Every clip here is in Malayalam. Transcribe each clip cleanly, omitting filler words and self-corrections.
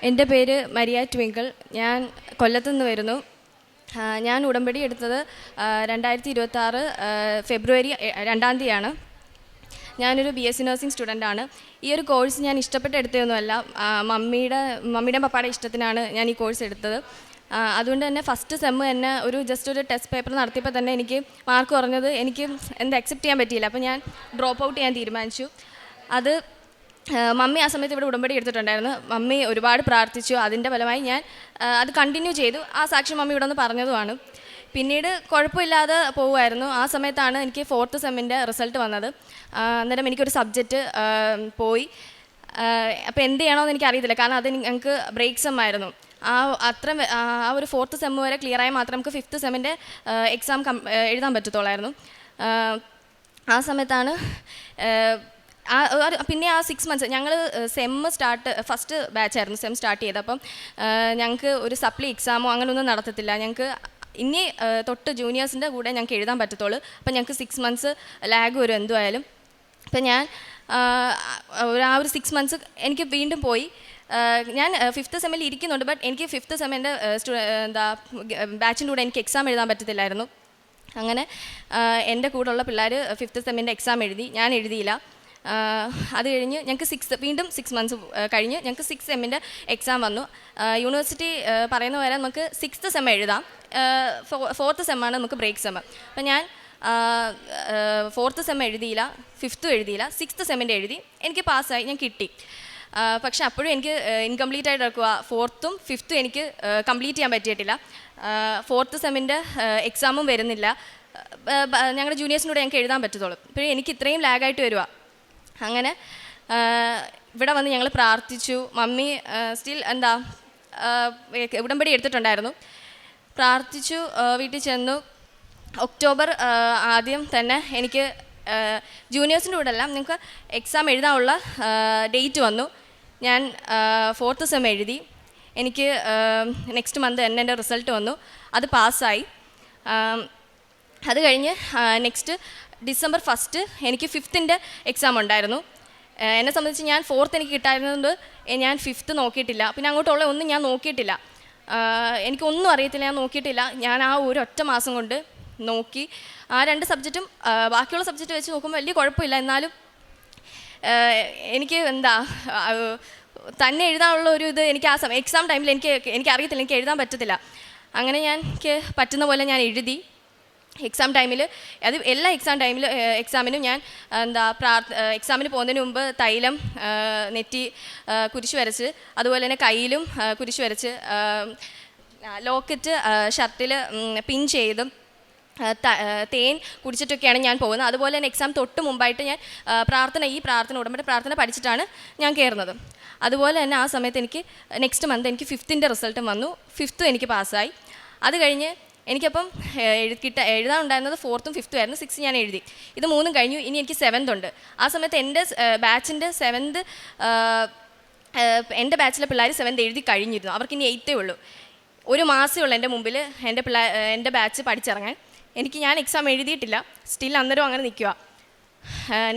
എൻ്റെ പേര് മരിയ ട്വിങ്കിൾ. ഞാൻ കൊല്ലത്തു നിന്ന് വരുന്നു. ഞാൻ ഉടമ്പടി എടുത്തത് 2026 ഫെബ്രുവരി 2-ാം തീയതിയാണ്. ഞാനൊരു BSc നഴ്സിംഗ് സ്റ്റുഡൻ്റാണ്. ഈ ഒരു കോഴ്സ് ഞാൻ ഇഷ്ടപ്പെട്ട് എടുത്തതൊന്നുമല്ല. മമ്മിയുടെ പപ്പായുടെ ഇഷ്ടത്തിനാണ് ഞാൻ ഈ കോഴ്സ് എടുത്തത്. അതുകൊണ്ട് തന്നെ ഫസ്റ്റ് സെമ്മ് തന്നെ ജസ്റ്റ് ഒരു ടെസ്റ്റ് പേപ്പർ നടത്തിയപ്പോൾ തന്നെ എനിക്ക് മാർക്ക് കുറഞ്ഞത് എനിക്ക് അക്സെപ്റ്റ് ചെയ്യാൻ പറ്റിയില്ല. അപ്പോൾ ഞാൻ ഡ്രോപ്പ് ഔട്ട് ചെയ്യാൻ തീരുമാനിച്ചു. അത് മമ്മി ആ സമയത്ത് ഇവിടെ ഉടമ്പടി എടുത്തിട്ടുണ്ടായിരുന്നു. മമ്മി ഒരുപാട് പ്രാർത്ഥിച്ചു. അതിൻ്റെ ഫലമായി ഞാൻ അത് കണ്ടിന്യൂ ചെയ്തു. ആ സാക്ഷി മമ്മി ഇവിടെ നിന്ന് പറഞ്ഞതുമാണ്. പിന്നീട് കുഴപ്പമില്ലാതെ പോകുമായിരുന്നു. ആ സമയത്താണ് എനിക്ക് 4th സെമ്മിൻ്റെ റിസൾട്ട് വന്നത്. അന്നേരം എനിക്കൊരു സബ്ജക്റ്റ് പോയി. അപ്പോൾ എന്ത് ചെയ്യണമെന്ന് എനിക്കറിയത്തില്ല. കാരണം അത് ഞങ്ങൾക്ക് ബ്രേക്ക് സെം ആയിരുന്നു. ആ ഒരു 4th സെമ്മ് വരെ ക്ലിയറായി മാത്രമേ നമുക്ക് 5th സെമ്മിൻ്റെ എക്സാം എഴുതാൻ പറ്റത്തുള്ളായിരുന്നു. ആ സമയത്താണ് പിന്നെ ആ 6 months ഞങ്ങൾ ഫസ്റ്റ് ബാച്ചായിരുന്നു സെം സ്റ്റാർട്ട് ചെയ്തത്. അപ്പം ഞങ്ങൾക്ക് ഒരു സപ്ലി എക്സാമോ അങ്ങനെയൊന്നും നടത്തത്തില്ല. ഞങ്ങൾക്ക് ഇനി തൊട്ട് ജൂനിയേഴ്സിൻ്റെ കൂടെ ഞങ്ങൾക്ക് എഴുതാൻ പറ്റത്തുള്ളൂ. അപ്പം ഞങ്ങൾക്ക് 6 months ലാഗ് വരും എന്തുമായാലും. അപ്പം ഞാൻ ആ ഒരു 6 months എനിക്ക് വീണ്ടും പോയി. ഞാൻ 5th സെമ്മിൽ ഇരിക്കുന്നുണ്ട്. ബട്ട് എനിക്ക് 5th സെമ്മിൻ്റെ ബാച്ചിൻ്റെ കൂടെ എനിക്ക് എക്സാം എഴുതാൻ പറ്റത്തില്ലായിരുന്നു. അങ്ങനെ എൻ്റെ കൂടെയുള്ള പിള്ളേർ 5th സെമ്മിൻ്റെ എക്സാം എഴുതി. ഞാൻ എഴുതിയില്ല. അത് കഴിഞ്ഞ് ഞങ്ങൾക്ക് വീണ്ടും 6 months കഴിഞ്ഞ് ഞങ്ങൾക്ക് 6th സെമ്മിൻ്റെ എക്സാം വന്നു. യൂണിവേഴ്സിറ്റി പറയുന്ന പോലെ നമുക്ക് 6th സെം എഴുതാം. 4th സെമ്മാണ് നമുക്ക് ബ്രേക്ക് സെം. അപ്പം ഞാൻ 4th സെം എഴുതിയില്ല, 5th എഴുതിയില്ല, 6th സെമ്മിൻ്റെ എഴുതി. എനിക്ക് പാസ്സായി, ഞാൻ കിട്ടി. പക്ഷെ അപ്പോഴും എനിക്ക് ഇൻകംപ്ലീറ്റ് ആയിട്ട് എടുക്കുക. 4th ഉം 5th ഉം എനിക്ക് കംപ്ലീറ്റ് ചെയ്യാൻ പറ്റിയിട്ടില്ല. 4th സെമ്മിൻ്റെ എക്സാമും വരുന്നില്ല. ഞങ്ങളുടെ ജൂനിയേഴ്സിനൂടെ ഞങ്ങൾക്ക് എഴുതാൻ പറ്റത്തുള്ളൂ. ഇപ്പോഴും എനിക്ക് ഇത്രയും ലാഗായിട്ട് വരിക. അങ്ങനെ ഇവിടെ വന്ന് ഞങ്ങൾ പ്രാർത്ഥിച്ചു. മമ്മി സ്റ്റിൽ ഉടമ്പടി എടുത്തിട്ടുണ്ടായിരുന്നു. പ്രാർത്ഥിച്ചു, വീട്ടിൽ ചെന്നു. ഒക്ടോബർ ആദ്യം തന്നെ എനിക്ക് ജൂനിയേഴ്സിൻ്റെ കൂടെ എല്ലാം നിങ്ങൾക്ക് എക്സാം എഴുതാനുള്ള ഡേറ്റ് വന്നു. ഞാൻ 4th സെം എഴുതി. എനിക്ക് നെക്സ്റ്റ് മന്ത് തന്നെ എൻ്റെ റിസൾട്ട് വന്നു. അത് പാസ്സായി. അത് കഴിഞ്ഞ് നെക്സ്റ്റ് December 1 എനിക്ക് 5th എക്സാം ഉണ്ടായിരുന്നു. എന്നെ സംബന്ധിച്ച് ഞാൻ 4th എനിക്ക് കിട്ടായിരുന്നതുകൊണ്ട് ഞാൻ 5th നോക്കിയിട്ടില്ല. പിന്നെ അങ്ങോട്ടുള്ള ഒന്നും ഞാൻ നോക്കിയിട്ടില്ല. എനിക്കൊന്നും അറിയത്തില്ല, ഞാൻ നോക്കിയിട്ടില്ല. ഞാൻ ആ ഒരു ഒറ്റ മാസം കൊണ്ട് നോക്കി. ആ 2 സബ്ജക്റ്റും ബാക്കിയുള്ള സബ്ജക്റ്റ് വെച്ച് നോക്കുമ്പോൾ വലിയ കുഴപ്പമില്ല. എന്നാലും എനിക്ക് തന്നെ എഴുതാനുള്ള ഒരു ഇത് എനിക്ക് ആ എക്സാം ടൈമിൽ എനിക്കറിയത്തില്ല, എനിക്ക് എഴുതാൻ പറ്റത്തില്ല. അങ്ങനെ എനിക്ക് പറ്റുന്ന പോലെ ഞാൻ എഴുതി. എക്സാം ടൈമിൽ അത് എല്ലാ എക്സാമിനും ഞാൻ എക്സാമിന് പോകുന്നതിന് മുമ്പ് തൈലം നെറ്റി കുരിശ് വരച്ച്, അതുപോലെ തന്നെ കയ്യിലും കുരിശ് വരച്ച്, ലോക്കറ്റ് ഷർട്ടിൽ പിൻ ചെയ്തും തേൻ കുടിച്ചിട്ടൊക്കെയാണ് ഞാൻ പോകുന്നത്. അതുപോലെ തന്നെ എക്സാം തൊട്ട് മുമ്പായിട്ട് ഞാൻ ഉടമ്പടി പ്രാർത്ഥന പഠിച്ചിട്ടാണ് ഞാൻ കയറുന്നത്. അതുപോലെ തന്നെ ആ സമയത്ത് എനിക്ക് നെക്സ്റ്റ് മന്ത് എനിക്ക് 5th റിസൾട്ടും വന്നു. 5th എനിക്ക് പാസ്സായി. അത് കഴിഞ്ഞ് എനിക്കപ്പം എഴുതാനുണ്ടായിരുന്നത് 4th ഉം 5th ആയിരുന്നു. 6th ഞാൻ എഴുതി. ഇത് 3 കഴിഞ്ഞു. ഇനി എനിക്ക് 7th ഉണ്ട്. ആ സമയത്ത് എൻ്റെ ബാച്ചിൻ്റെ 7th എൻ്റെ ബാച്ചിലെ പിള്ളേർ 7th എഴുതി കഴിഞ്ഞിരുന്നു. അവർക്ക് ഇനി 8th ഉള്ളൂ. ഒരു മാസമേ ഉള്ളൂ എൻ്റെ മുമ്പിൽ എൻ്റെ ബാച്ച് പഠിച്ചിറങ്ങാൻ. ഞാൻ എക്സാം എഴുതിയിട്ടില്ല. സ്റ്റിൽ അന്നേരം അങ്ങനെ നിൽക്കുക.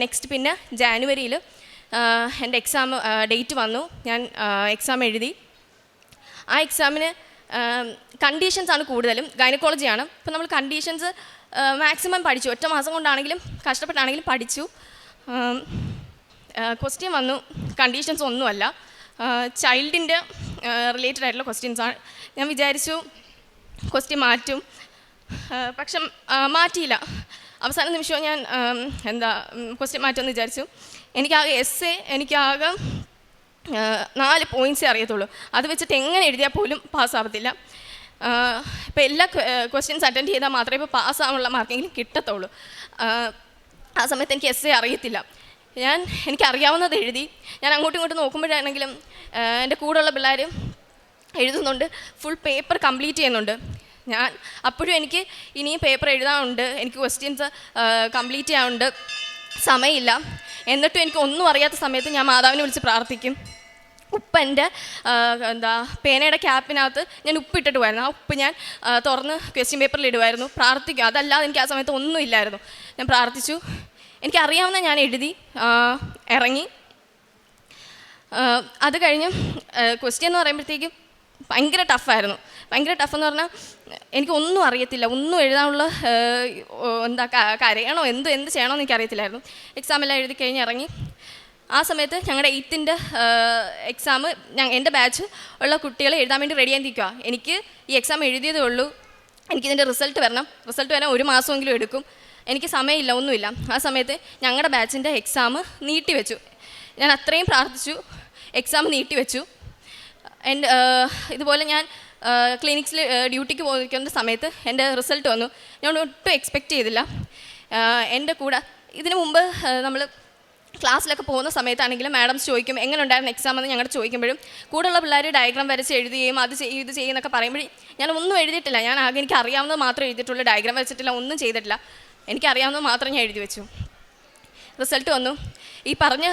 നെക്സ്റ്റ് പിന്നെ ജാനുവരിയിൽ എൻ്റെ എക്സാം ഡേറ്റ് വന്നു. ഞാൻ എക്സാം എഴുതി. ആ എക്സാമിന് കണ്ടീഷൻസാണ് കൂടുതലും. ഗൈനക്കോളജിയാണ്. അപ്പോൾ നമ്മൾ കണ്ടീഷൻസ് മാക്സിമം പഠിച്ചു. ഒറ്റ മാസം കൊണ്ടാണെങ്കിലും കഷ്ടപ്പെട്ടാണെങ്കിലും പഠിച്ചു. ക്വസ്റ്റ്യൻ വന്നു. കണ്ടീഷൻസ് ഒന്നുമല്ല, ചൈൽഡിൻ്റെ റിലേറ്റഡ് ആയിട്ടുള്ള ക്വസ്റ്റ്യൻസാണ്. ഞാൻ വിചാരിച്ചു ക്വസ്റ്റ്യൻ മാറ്റും, പക്ഷെ മാറ്റിയില്ല. അവസാന നിമിഷം ഞാൻ ക്വസ്റ്റ്യൻ മാറ്റുമെന്ന് വിചാരിച്ചു. എനിക്കാകെ 4 പോയിൻറ്റ്സേ അറിയത്തുള്ളൂ. അത് വെച്ചിട്ട് എങ്ങനെ എഴുതിയാൽ പോലും പാസ്സാവത്തില്ല. ഇപ്പോൾ എല്ലാ ക്വസ്റ്റ്യൻസ് അറ്റൻഡ് ചെയ്താൽ മാത്രമേ ഇപ്പോൾ പാസ്സാവാനുള്ള മാർക്കെങ്കിലും കിട്ടത്തുള്ളൂ. ആ സമയത്ത് എനിക്ക് എസ്സേ അറിയത്തില്ല. എനിക്കറിയാവുന്നത് എഴുതി. ഞാൻ അങ്ങോട്ടും ഇങ്ങോട്ടും നോക്കുമ്പോഴാണെങ്കിലും എൻ്റെ കൂടെയുള്ള പിള്ളേർ എഴുതുന്നുണ്ട്, ഫുൾ പേപ്പർ കംപ്ലീറ്റ് ചെയ്യുന്നുണ്ട്. അപ്പോഴും എനിക്ക് ഇനിയും പേപ്പർ എഴുതാനുണ്ട്, എനിക്ക് ക്വസ്റ്റ്യൻസ് കംപ്ലീറ്റ് ചെയ്യാനുണ്ട്, സമയമില്ല. എന്നിട്ടും എനിക്ക് ഒന്നും അറിയാത്ത സമയത്ത് ഞാൻ മാതാവിനെ വിളിച്ച് പ്രാർത്ഥിക്കും. ഉപ്പെൻ്റെ പേനയുടെ ക്യാപ്പിനകത്ത് ഞാൻ ഉപ്പിട്ടിട്ട് പോയിരുന്നു. ആ ഉപ്പ് ഞാൻ തുറന്ന് ക്വസ്റ്റ്യൻ പേപ്പറിൽ ഇടുമായിരുന്നു, പ്രാർത്ഥിക്കും. അതല്ലാതെ എനിക്ക് ആ സമയത്ത് ഒന്നും ഇല്ലായിരുന്നു. ഞാൻ പ്രാർത്ഥിച്ചു. എനിക്കറിയാവുന്ന ഞാൻ എഴുതി ഇറങ്ങി. അത് കഴിഞ്ഞ് ക്വസ്റ്റ്യൻ എന്ന് പറയുമ്പോഴത്തേക്കും ഭയങ്കര ടഫായിരുന്നു. ഭയങ്കര ടഫെന്ന് പറഞ്ഞാൽ എനിക്കൊന്നും അറിയത്തില്ല, ഒന്നും എഴുതാനുള്ള എന്താ കരയണോ എന്ത് ചെയ്യണമെന്ന് എനിക്കറിയത്തില്ലായിരുന്നു. എക്സാമെല്ലാം എഴുതി കഴിഞ്ഞ് ഇറങ്ങി. ആ സമയത്ത് ഞങ്ങളുടെ 8th എക്സാം എൻ്റെ ബാച്ച് ഉള്ള കുട്ടികൾ എഴുതാൻ വേണ്ടി റെഡി ആയിരിക്കുക. എനിക്ക് ഈ എക്സാം എഴുതിയതേ ഉള്ളൂ, എനിക്കിതിൻ്റെ റിസൾട്ട് വരണം. റിസൾട്ട് വരാൻ 1 മാസമെങ്കിലും എടുക്കും. എനിക്ക് സമയമില്ല, ഒന്നുമില്ല. ആ സമയത്ത് ഞങ്ങളുടെ ബാച്ചിൻ്റെ എക്സാം നീട്ടിവെച്ചു. ഞാൻ അത്രയും പ്രാർത്ഥിച്ചു, എക്സാം നീട്ടിവെച്ചു. ഇതുപോലെ ഞാൻ ക്ലിനിക്സിൽ ഡ്യൂട്ടിക്ക് പോയിരിക്കുന്ന സമയത്ത് എൻ്റെ റിസൾട്ട് വന്നു. ഞാൻ ഒട്ടും എക്സ്പെക്റ്റ് ചെയ്തില്ല. എൻ്റെ കൂടെ ഇതിനു മുമ്പ് നമ്മൾ ക്ലാസ്സിലൊക്കെ പോകുന്ന സമയത്താണെങ്കിലും മാഡംസ് ചോദിക്കും എങ്ങനെ ഉണ്ടായിരുന്നു എക്സാം എന്ന് ഞങ്ങളുടെ ചോദിക്കുമ്പോഴും കൂടെയുള്ള പിള്ളേർ ഡയഗ്രാം വരച്ച് എഴുതുകയും അത് ചെയ്യും ഇത് ചെയ്യുന്നൊക്കെ പറയുമ്പോഴും ഞാൻ ഒന്നും എഴുതിയിട്ടില്ല. ഞാൻ ആകെ എനിക്ക് അറിയാവുന്നത് മാത്രമേ എഴുതിയിട്ടുള്ളൂ, ഡയഗ്രാം വരച്ചിട്ടില്ല, ഒന്നും ചെയ്തിട്ടില്ല. എനിക്കറിയാവുന്നത് മാത്രം ഞാൻ എഴുതി വെച്ചു. റിസൾട്ട് വന്നു. ഈ പറഞ്ഞ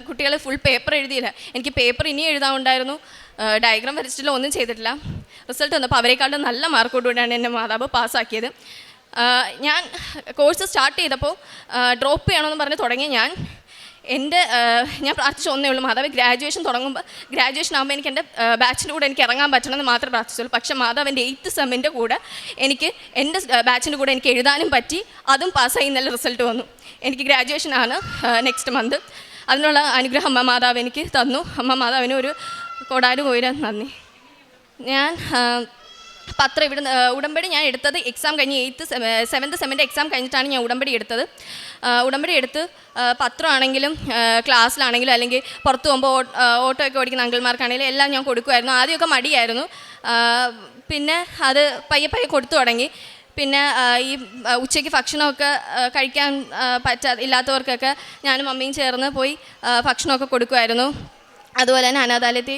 കുട്ടികൾ ഫുൾ പേപ്പർ എഴുതിയില്ല. എനിക്ക് പേപ്പർ ഇനിയും എഴുതാനുണ്ടായിരുന്നു, ഡയഗ്രാം വരച്ചിട്ടില്ല, ഒന്നും ചെയ്തിട്ടില്ല. റിസൾട്ട് വന്നപ്പോൾ അവരെക്കാളും നല്ല മാർക്കോടുകൂടിയാണ് എൻ്റെ മാതാവ് പാസ്സാക്കിയത്. ഞാൻ കോഴ്സ് സ്റ്റാർട്ട് ചെയ്തപ്പോൾ ഡ്രോപ്പ് ചെയ്യണമെന്ന് പറഞ്ഞ് തുടങ്ങി. ഞാൻ പ്രാർത്ഥിച്ച ഒന്നേ ഉള്ളൂ, മാതാവ് ഗ്രാജുവേഷൻ ആകുമ്പോൾ എനിക്ക് എൻ്റെ ബാച്ചിൻ്റെ കൂടെ എനിക്ക് ഇറങ്ങാൻ പറ്റണമെന്ന് മാത്രമേ പ്രാർത്ഥിച്ചുള്ളൂ. പക്ഷേ മാതാവ് എൻ്റെ 8th സെമ്മിൻ്റെ കൂടെ എനിക്ക് എൻ്റെ ബാച്ചിൻ്റെ കൂടെ എനിക്ക് എഴുതാനും പറ്റി, അതും പാസ്സായി. നല്ല റിസൾട്ട് വന്നു. എനിക്ക് ഗ്രാജുവേഷനാണ് നെക്സ്റ്റ് മന്ത്. അതിനുള്ള അനുഗ്രഹം അമ്മ മാതാവ് എനിക്ക് തന്നു. അമ്മ മാതാവിന് ഒരു കോടാനുകോയിരം നന്ദി. ഞാൻ പത്രം ഉടമ്പടി ഞാൻ എടുത്തത് എക്സാം കഴിഞ്ഞ് 7th സെമ്മിൻ്റെ എക്സാം കഴിഞ്ഞിട്ടാണ് ഞാൻ ഉടമ്പടി എടുത്തത്. ഉടമ്പടി എടുത്ത് പത്രമാണെങ്കിലും ക്ലാസ്സിലാണെങ്കിലും അല്ലെങ്കിൽ പുറത്ത് പോകുമ്പോൾ ഓട്ടോ ഒക്കെ ഓടിക്കുന്ന അങ്കിൾമാർക്കാണെങ്കിലും എല്ലാം ഞാൻ കൊടുക്കുമായിരുന്നു. ആദ്യമൊക്കെ മടിയായിരുന്നു, പിന്നെ അത് പയ്യെ കൊടുത്തു തുടങ്ങി. പിന്നെ ഈ ഉച്ചയ്ക്ക് ഭക്ഷണമൊക്കെ കഴിക്കാൻ ഇല്ലാത്തവർക്കൊക്കെ ഞാനും അമ്മയും ചേർന്ന് പോയി ഭക്ഷണമൊക്കെ കൊടുക്കുമായിരുന്നു. അതുപോലെ തന്നെ അനാഥാലയത്തിൽ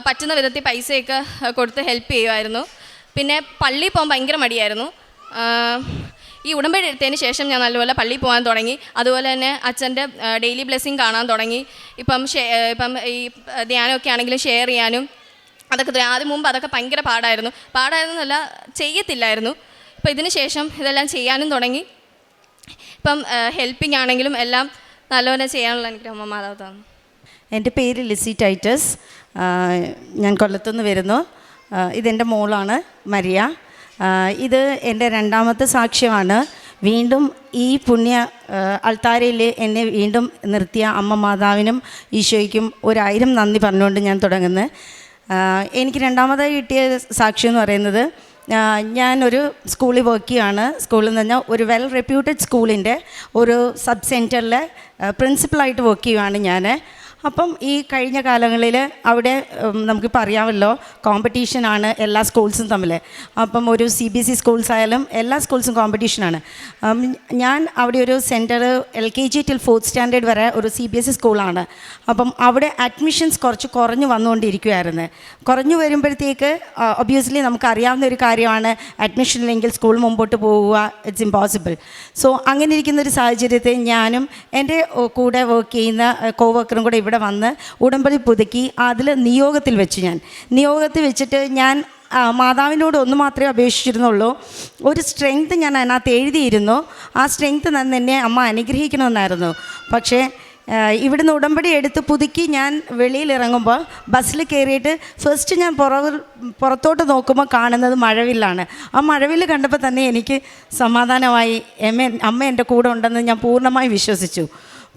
പറ്റുന്ന വിധത്തിൽ പൈസയൊക്കെ കൊടുത്ത് ഹെൽപ്പ് ചെയ്യുമായിരുന്നു. പിന്നെ പള്ളിയിൽ പോകാൻ ഭയങ്കര മടിയായിരുന്നു. ഈ ഉടമ്പടി എടുത്തതിന് ശേഷം ഞാൻ നല്ലപോലെ പള്ളിയിൽ പോകാൻ തുടങ്ങി. അതുപോലെ തന്നെ അച്ഛൻ്റെ ഡെയിലി ബ്ലെസ്സിങ് കാണാൻ തുടങ്ങി. ഇപ്പം ഈ ധ്യാനമൊക്കെ ആണെങ്കിലും ഷെയർ ചെയ്യാനും അതൊക്കെ ആദ്യം മുമ്പ് അതൊക്കെ ഭയങ്കര പാടായിരുന്നല്ല, ചെയ്യത്തില്ലായിരുന്നു. ഇപ്പം ഇതിന് ശേഷം ഇതെല്ലാം ചെയ്യാനും തുടങ്ങി. ഇപ്പം ഹെൽപ്പിംഗ് ആണെങ്കിലും എല്ലാം നല്ലപോലെ ചെയ്യാനുള്ള എനിക്ക് അമ്മ മാതാവ് തന്നു. എൻ്റെ പേര് ലിസി ടൈറ്റസ്. ഞാൻ കൊല്ലത്തുനിന്ന് വരുന്നു. ഇതെൻ്റെ മോളാണ് മരിയ. ഇത് എൻ്റെ 2ാമത്തെ സാക്ഷ്യമാണ്. വീണ്ടും ഈ പുണ്യ അൾത്താരയിൽ എന്നെ വീണ്ടും നിർത്തിയ അമ്മ മാതാവിനും ഈശോയ്ക്കും 1000 നന്ദി പറഞ്ഞുകൊണ്ട് ഞാൻ തുടങ്ങുന്നത്. എനിക്ക് 2ാമതായി കിട്ടിയ സാക്ഷ്യം എന്ന് പറയുന്നത്, ഞാനൊരു സ്കൂളിൽ വർക്ക് ചെയ്യുകയാണ്. സ്കൂളിൽ നിന്ന് പറഞ്ഞാൽ ഒരു വെൽ റെപ്യൂട്ടഡ് സ്കൂളിൻ്റെ ഒരു സബ് സെൻറ്ററിൽ പ്രിൻസിപ്പളായിട്ട് വർക്ക് ചെയ്യുകയാണ് ഞാൻ. അപ്പം ഈ കഴിഞ്ഞ കാലങ്ങളിൽ അവിടെ നമുക്കിപ്പോൾ അറിയാമല്ലോ, കോമ്പറ്റീഷനാണ് എല്ലാ സ്കൂൾസും തമ്മിൽ. അപ്പം ഒരു CBSE സ്കൂൾസ് ആയാലും എല്ലാ സ്കൂൾസും കോമ്പറ്റീഷനാണ്. ഞാൻ അവിടെ ഒരു centre LKG till 4th standard വരെ ഒരു CBSE സ്കൂളാണ്. അപ്പം അവിടെ അഡ്മിഷൻസ് കുറച്ച് കുറഞ്ഞു വന്നുകൊണ്ടിരിക്കുമായിരുന്നു. കുറഞ്ഞു വരുമ്പോഴത്തേക്ക് ഒബ്വിയസ്ലി നമുക്കറിയാവുന്ന ഒരു കാര്യമാണ്, അഡ്മിഷൻ ഇല്ലെങ്കിൽ സ്കൂൾ മുമ്പോട്ട് പോവുക ഇറ്റ്സ് ഇമ്പോസിബിൾ. സോ അങ്ങനെ ഇരിക്കുന്നൊരു സാഹചര്യത്തിൽ ഞാനും എൻ്റെ കൂടെ വർക്ക് ചെയ്യുന്ന കോവർക്കറും കൂടെ ഇവിടെ വന്ന് ഉടമ്പടി പുതുക്കി അതിൽ നിയോഗത്തിൽ വെച്ചിട്ട് ഞാൻ മാതാവിനോട് ഒന്ന് മാത്രമേ അപേക്ഷിച്ചിരുന്നുള്ളൂ. ഒരു സ്ട്രെങ്ത് ഞാൻ അതിനകത്ത് എഴുതിയിരുന്നു. ആ സ്ട്രെങ്ത് തന്നെ എന്നെ അമ്മ അനുഗ്രഹിക്കണമെന്നായിരുന്നു. പക്ഷേ ഇവിടുന്ന് ഉടമ്പടി എടുത്ത് പുതുക്കി ഞാൻ വെളിയിലിറങ്ങുമ്പോൾ ബസ്സിൽ കയറിയിട്ട് ഫസ്റ്റ് ഞാൻ പുറത്തോട്ട് നോക്കുമ്പോൾ കാണുന്നത് മഴവില്ലാണ്. ആ മഴവില്ല് കണ്ടപ്പോൾ തന്നെ എനിക്ക് സമാധാനമായി. അമ്മ എൻ്റെ കൂടെ ഉണ്ടെന്ന് ഞാൻ പൂർണ്ണമായി വിശ്വസിച്ചു.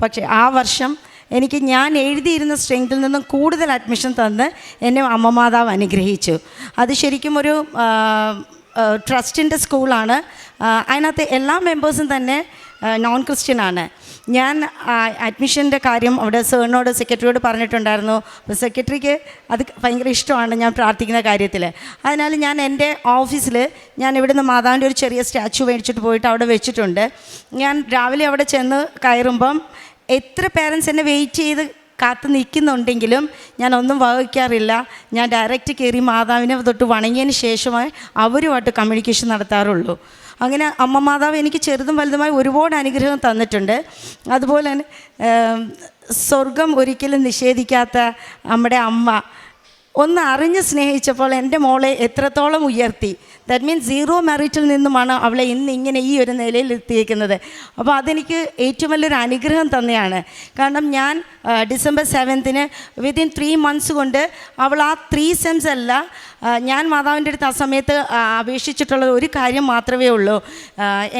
പക്ഷേ ആ വർഷം എനിക്ക് ഞാൻ എഴുതിയിരുന്ന സ്ട്രെങ്തിൽ നിന്നും കൂടുതൽ അഡ്മിഷൻ തന്ന് എന്നെ അമ്മ മാതാവ് അനുഗ്രഹിച്ചു. അത് ശരിക്കും ഒരു ട്രസ്റ്റിൻ്റെ സ്കൂളാണ്. അതിനകത്ത് എല്ലാ മെമ്പേഴ്സും തന്നെ നോൺ ക്രിസ്ത്യനാണ്. ഞാൻ അഡ്മിഷൻ്റെ കാര്യം അവിടെ സാറിനോട് സെക്രട്ടറിയോട് പറഞ്ഞിട്ടുണ്ടായിരുന്നു. അപ്പോൾ സെക്രട്ടറിക്ക് അത് ഭയങ്കര ഇഷ്ടമാണ് ഞാൻ പ്രാർത്ഥിക്കുന്ന കാര്യത്തിൽ. അതിനാൽ ഞാൻ എൻ്റെ ഓഫീസിൽ ഞാൻ ഇവിടുന്ന് മാതാവിൻ്റെ ഒരു ചെറിയ സ്റ്റാച്ചു മേടിച്ചിട്ട് പോയിട്ട് അവിടെ വെച്ചിട്ടുണ്ട്. ഞാൻ രാവിലെ അവിടെ ചെന്ന് കയറുമ്പം എത്ര പേരൻസ് എന്നെ വെയിറ്റ് ചെയ്ത് കാത്തു നിൽക്കുന്നുണ്ടെങ്കിലും ഞാനൊന്നും വഹിക്കാറില്ല. ഞാൻ ഡയറക്റ്റ് കയറി മാതാവിനെ തൊട്ട് വണങ്ങിയതിന് ശേഷമേ അവരുമായിട്ട് കമ്മ്യൂണിക്കേഷൻ നടത്താറുള്ളൂ. അങ്ങനെ അമ്മ മാതാവ് എനിക്ക് ചെറുതും വലുതുമായി ഒരുപാട് അനുഗ്രഹം തന്നിട്ടുണ്ട്. അതുപോലെ തന്നെ സ്വർഗം ഒരിക്കലും നിഷേധിക്കാത്ത നമ്മുടെ അമ്മ ഒന്ന് അറിഞ്ഞ് സ്നേഹിച്ചപ്പോൾ എൻ്റെ മോളെ എത്രത്തോളം ഉയർത്തി. ദാറ്റ് മീൻസ് 0 മെറിറ്റിൽ നിന്നുമാണ് അവളെ ഇന്ന് ഇങ്ങനെ ഈ ഒരു നിലയിൽ എത്തിയിരിക്കുന്നത്. അപ്പോൾ അതെനിക്ക് ഏറ്റവും വലിയൊരു അനുഗ്രഹം തന്നെയാണ്. കാരണം ഞാൻ ഡിസംബർ 7th വിതിൻ 3 months കൊണ്ട് അവൾ ആ 3 സെംസ് അല്ല, ഞാൻ മാതാവിൻ്റെ അടുത്ത് ആ സമയത്ത് അപേക്ഷിച്ചിട്ടുള്ള ഒരു കാര്യം മാത്രമേ ഉള്ളൂ,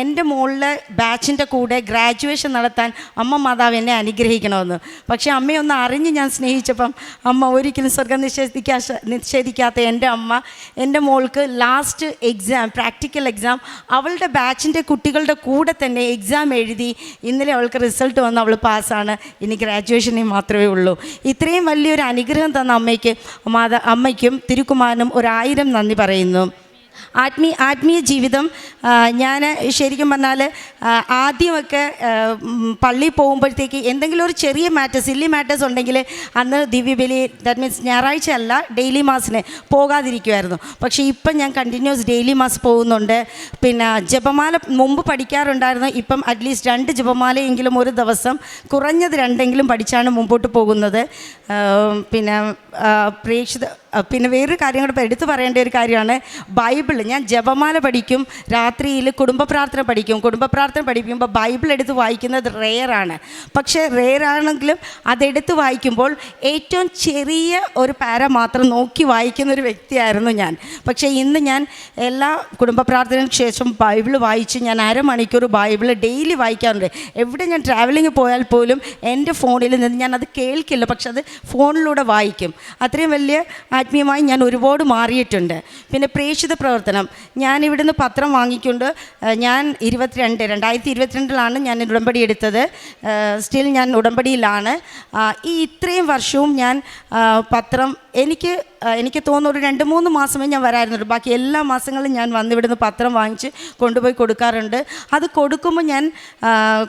എൻ്റെ മോളിലെ ബാച്ചിൻ്റെ കൂടെ ഗ്രാജുവേഷൻ നടത്താൻ അമ്മ മാതാവ് എന്നെ അനുഗ്രഹിക്കണമെന്ന്. പക്ഷേ അമ്മയൊന്ന് അറിഞ്ഞ് ഞാൻ സ്നേഹിച്ചപ്പം അമ്മ ഒരിക്കലും സ്വർഗം നിഷേധിക്കാത്ത എൻ്റെ അമ്മ എൻ്റെ മോൾക്ക് ലാസ്റ്റ് എക്സാം, പ്രാക്ടിക്കൽ എക്സാം അവളുടെ ബാച്ചിൻ്റെ കുട്ടികളുടെ കൂടെ തന്നെ എക്സാം എഴുതി ഇന്നലെ അവൾക്ക് റിസൾട്ട് വന്ന് അവൾ പാസ്സാണ്. ഇനി ഗ്രാജുവേഷനെ മാത്രമേ ഉള്ളൂ. ഇത്രയും വലിയൊരു അനുഗ്രഹം തന്ന അമ്മയ്ക്കും തിരുക്കുമാരനും 1000 നന്ദി പറയുന്നു. ആത്മീയ ജീവിതം ഞാൻ ശരിക്കും പറഞ്ഞാൽ ആദ്യമൊക്കെ പള്ളിയിൽ പോകുമ്പോഴത്തേക്ക് എന്തെങ്കിലും ഒരു ചെറിയ സില്ലി മാറ്റേഴ്സ് ഉണ്ടെങ്കിൽ അന്ന് ദിവ്യബലി, ദാറ്റ് മീൻസ് ഞായറാഴ്ച അല്ല ഡെയിലി മാസിന് പോകാതിരിക്കുമായിരുന്നു. പക്ഷേ ഇപ്പം ഞാൻ കണ്ടിന്യൂസ് ഡെയിലി മാസ് പോകുന്നുണ്ട്. പിന്നെ ജപമാല മുമ്പ് പഠിക്കാറുണ്ടായിരുന്നു, ഇപ്പം അറ്റ്ലീസ്റ്റ് 2 ജപമാലയെങ്കിലും ഒരു ദിവസം കുറഞ്ഞത് 2 പഠിച്ചാണ് മുമ്പോട്ട് പോകുന്നത്. പിന്നെ വേറൊരു കാര്യം കൂടെ എടുത്തു പറയേണ്ട ഒരു കാര്യമാണ് ബൈബിൾ. ഞാൻ ജപമാല പഠിക്കും, രാത്രിയിൽ കുടുംബ പ്രാർത്ഥന പഠിക്കുമ്പോൾ ബൈബിൾ എടുത്ത് വായിക്കുന്നത് റെയറാണ്. പക്ഷേ റെയറാണെങ്കിലും അതെടുത്ത് വായിക്കുമ്പോൾ ഏറ്റവും ചെറിയ ഒരു പാര മാത്രം നോക്കി വായിക്കുന്ന ഒരു വ്യക്തിയായിരുന്നു ഞാൻ. പക്ഷേ ഇന്ന് ഞാൻ എല്ലാ കുടുംബ പ്രാർത്ഥനയ്ക്ക് ശേഷം ബൈബിൾ വായിച്ച് ഞാൻ അരമണിക്കൂർ ബൈബിൾ ഡെയിലി വായിക്കാറുണ്ട്. എവിടെ ഞാൻ ട്രാവലിംഗ് പോയാൽ പോലും എൻ്റെ ഫോണിൽ നിന്ന് ഞാൻ അത് കേൾക്കില്ല, പക്ഷെ അത് ഫോണിലൂടെ വായിക്കും. അത്രയും വലിയ ആത്മീയമായി ഞാൻ ഒരുപാട് മാറിയിട്ടുണ്ട്. പിന്നെ പ്രേക്ഷിത പ്രവർത്തനം, ഞാൻ ഇവിടുന്ന് പത്രം വാങ്ങിക്കൊണ്ട് ഞാൻ 2022 ഞാൻ ഉടമ്പടി എടുത്തത്. സ്റ്റിൽ ഞാൻ ഉടമ്പടിയിലാണ്. ഇത്രയും വർഷവും ഞാൻ പത്രം എനിക്ക് തോന്നുന്നു ഒരു 2-3 മാസമേ ഞാൻ വരാറുള്ളൂ. ബാക്കി എല്ലാ മാസങ്ങളിലും ഞാൻ വന്നിവിടുന്ന് പത്രം വാങ്ങിച്ച് കൊണ്ടുപോയി കൊടുക്കാറുണ്ട്. അത് കൊടുക്കുമ്പോൾ ഞാൻ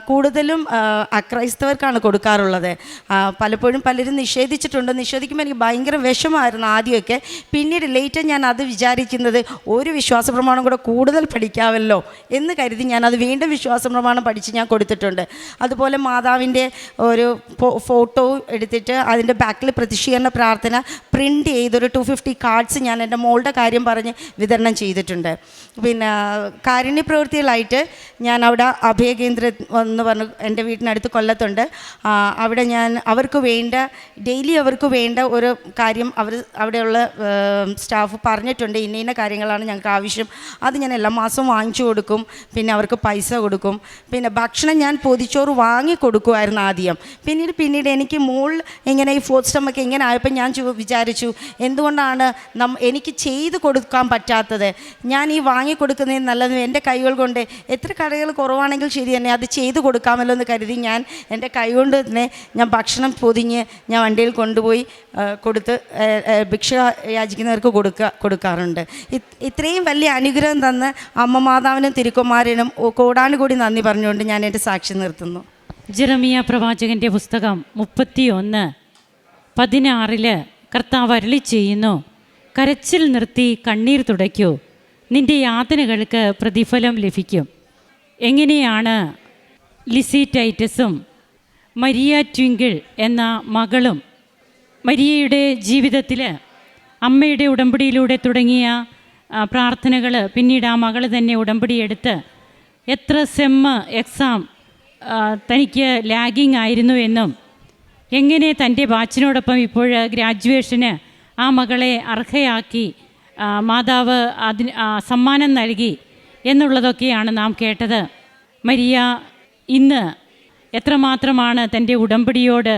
കൂടുതലും അക്രൈസ്തവർക്കാണ് കൊടുക്കാറുള്ളത്. പലപ്പോഴും പലരും നിഷേധിക്കുമ്പോൾ എനിക്ക് ഭയങ്കര വിഷമമായിരുന്നു ആദ്യമൊക്കെ. പിന്നീട് ലേറ്റർ ഞാൻ അത് വിചാരിക്കുന്നത് ഒരു വിശ്വാസ പ്രമാണം കൂടെ കൂടുതൽ പഠിക്കാമല്ലോ എന്ന് കരുതി ഞാനത് വീണ്ടും വിശ്വാസ പ്രമാണം പഠിച്ച് ഞാൻ കൊടുത്തിട്ടുണ്ട്. അതുപോലെ മാതാവിൻ്റെ ഒരു ഫോട്ടോ എടുത്തിട്ട് അതിൻ്റെ ബാക്കിൽ പ്രതിഷ്ഠീകരണ പ്രാർത്ഥന പ്രിൻ്റ് ചെയ്തൊരു 250 കാർഡ്സ് ഞാൻ എൻ്റെ മോളുടെ കാര്യം പറഞ്ഞ് വിതരണം ചെയ്തിട്ടുണ്ട്. പിന്നെ കാരുണ്യ പ്രവൃത്തികളായിട്ട് ഞാൻ അവിടെ അഭയകേന്ദ്രം എന്ന് പറഞ്ഞ് എൻ്റെ വീട്ടിനടുത്ത് കൊല്ലത്തുണ്ട്. അവിടെ ഞാൻ ഡെയിലി അവർക്ക് വേണ്ട ഒരു കാര്യം അവിടെയുള്ള സ്റ്റാഫ് പറഞ്ഞിട്ടുണ്ട്, ഇന്ന കാര്യങ്ങളാണ് ഞങ്ങൾക്ക് ആവശ്യം. അത് ഞാൻ എല്ലാ മാസവും വാങ്ങിച്ചു കൊടുക്കും. പിന്നെ അവർക്ക് പൈസ കൊടുക്കും. പിന്നെ ഭക്ഷണം ഞാൻ പൊതിച്ചോറ് വാങ്ങി കൊടുക്കുമായിരുന്നു ആദ്യം. പിന്നീട് എനിക്ക് ഇങ്ങനെ ഈ 4th stomach ഇങ്ങനെ ആയപ്പോൾ ഞാൻ വിചാരിച്ചു എന്തുകൊണ്ടാണ് എനിക്ക് ചെയ്ത് കൊടുക്കാൻ പറ്റാത്തത്. ഞാൻ ഈ വാങ്ങിക്കൊടുക്കുന്നതിന് നല്ലത് എൻ്റെ കൈകൾ കൊണ്ട് എത്ര കടകൾ കുറവാണെങ്കിൽ ശരി തന്നെ അത് ചെയ്ത് കൊടുക്കാമല്ലോ എന്ന് കരുതി ഞാൻ എൻ്റെ കൈ കൊണ്ട് തന്നെ ഞാൻ ഭക്ഷണം പൊതിഞ്ഞ് ഞാൻ വണ്ടിയിൽ കൊണ്ടുപോയി കൊടുത്ത് ഭിക്ഷ യാചിക്കുന്നവർക്ക് കൊടുക്കാറുണ്ട്. ഇത്രയും വലിയ അനുഗ്രഹം തന്ന് അമ്മ മാതാവിനും തിരുക്കുമാരനും കോടാനുകൂടി നന്ദി പറഞ്ഞുകൊണ്ട് ഞാൻ എൻ്റെ സാക്ഷി നിർത്തുന്നു. ജെറമിയ പ്രവാചകൻ്റെ പുസ്തകം 31:16 കർത്താവ് അരുളി ചെയ്യുന്നു, കരച്ചിൽ നിർത്തി കണ്ണീർ തുടയ്ക്കൂ, നിൻ്റെ യാതനകൾക്ക് പ്രതിഫലം ലഭിക്കും. എങ്ങനെയാണ് ലിസി ടൈറ്റസും മരിയ ട്വിങ്കിൾ എന്ന മകളും മരിയയുടെ ജീവിതത്തിൽ അമ്മയുടെ ഉടമ്പടിയിലൂടെ തുടങ്ങിയ പ്രാർത്ഥനകൾ പിന്നീട് ആ മകൾ തന്നെ ഉടമ്പടിയെടുത്ത് എത്ര എക്സാം തനിക്ക് ലാഗിങ് ആയിരുന്നു എന്നും എങ്ങനെ തൻ്റെ ബാച്ചിനോടൊപ്പം ഇപ്പോൾ ഗ്രാജുവേഷന് ആ മകളെ അർഹയാക്കി മാതാവ് സമ്മാനം നൽകി എന്നുള്ളതൊക്കെയാണ് നാം കേട്ടത്. മരിയ ഇന്ന് എത്രമാത്രമാണ് തൻ്റെ ഉടമ്പടിയോട്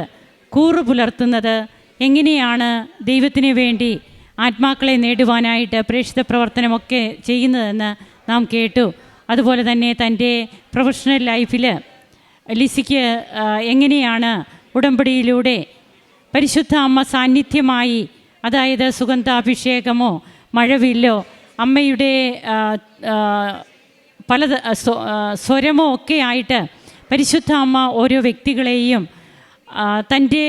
കൂറു പുലർത്തുന്നത്, എങ്ങനെയാണ് ദൈവത്തിന് വേണ്ടി ആത്മാക്കളെ നേടുവാനായിട്ട് പ്രേക്ഷിത പ്രവർത്തനമൊക്കെ ചെയ്യുന്നതെന്ന് നാം കേട്ടു. അതുപോലെ തന്നെ തൻ്റെ പ്രൊഫഷണൽ ലൈഫിൽ ലിസിക്ക് എങ്ങനെയാണ് ഉടമ്പടിയിലൂടെ പരിശുദ്ധ അമ്മ സാന്നിധ്യമായി, അതായത് സുഗന്ധാഭിഷേകമോ മഴവില്ലോ അമ്മയുടെ പല സ്വരമോ ഒക്കെ ആയിട്ട് പരിശുദ്ധ അമ്മ ഓരോ വ്യക്തികളെയും തൻ്റെ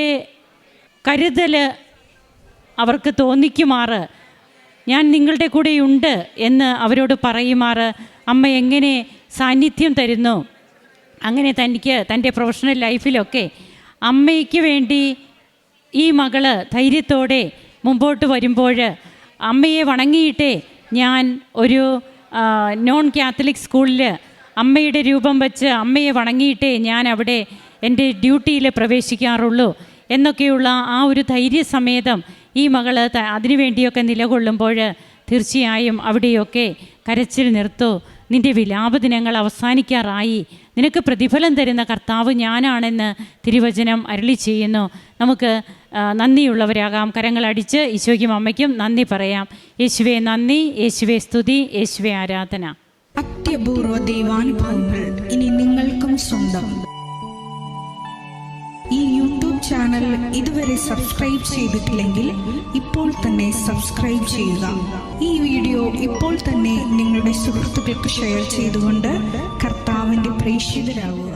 കരുതൽ അവർക്ക് തോന്നിക്കുമാറ്, ഞാൻ നിങ്ങളുടെ കൂടെയുണ്ട് എന്ന് അവരോട് പറയുമാറ് അമ്മ എങ്ങനെ സാന്നിധ്യം തരുന്നു. അങ്ങനെ തൻ്റെ പ്രൊഫഷണൽ ലൈഫിലൊക്കെ അമ്മയ്ക്ക് വേണ്ടി ഈ മകള് ധൈര്യത്തോടെ മുമ്പോട്ട് വരുമ്പോൾ അമ്മയെ വണങ്ങിയിട്ടേ ഞാൻ ഒരു നോൺ കാത്തലിക് സ്കൂളിൽ അമ്മയുടെ രൂപം വെച്ച് അമ്മയെ വണങ്ങിയിട്ടേ ഞാൻ അവിടെ എൻ്റെ ഡ്യൂട്ടിയിൽ പ്രവേശിക്കാറുള്ളൂ എന്നൊക്കെയുള്ള ആ ഒരു ധൈര്യസമേതം ഈ മകള് അതിനു വേണ്ടിയൊക്കെ നിലകൊള്ളുമ്പോൾ തീർച്ചയായും അവിടെയൊക്കെ കരച്ചിൽ നിർത്തൂ, നിൻ്റെ വിലാപദിനങ്ങൾ അവസാനിക്കാറായി, നിനക്ക് പ്രതിഫലം തരുന്ന കർത്താവ് ഞാനാണെന്ന് തിരുവചനം അരുളി ചെയ്യുന്നു. നമുക്ക് നന്ദിയുള്ളവരാകാം. കരങ്ങളടിച്ച് ഈശോയ്ക്കും അമ്മയ്ക്കും നന്ദി പറയാം. യേശുവേ നന്ദി, യേശുവേ സ്തുതി, യേശുവേ ആരാധന. അത്യപൂർവ ദൈവാനുഭവങ്ങൾ ഇനി നിങ്ങൾക്കും സ്വന്തം. ഈ യൂട്യൂബ് ചാനൽ ഇതുവരെ സബ്സ്ക്രൈബ് ചെയ്തിട്ടില്ലെങ്കിൽ ഇപ്പോൾ തന്നെ സബ്സ്ക്രൈബ് ചെയ്യുക. ഈ വീഡിയോ ഇപ്പോൾ തന്നെ നിങ്ങളുടെ സുഹൃത്തുക്കൾക്ക് ഷെയർ ചെയ്തുകൊണ്ട് കർത്താവിൻ്റെ പ്രേക്ഷിതരാകുക.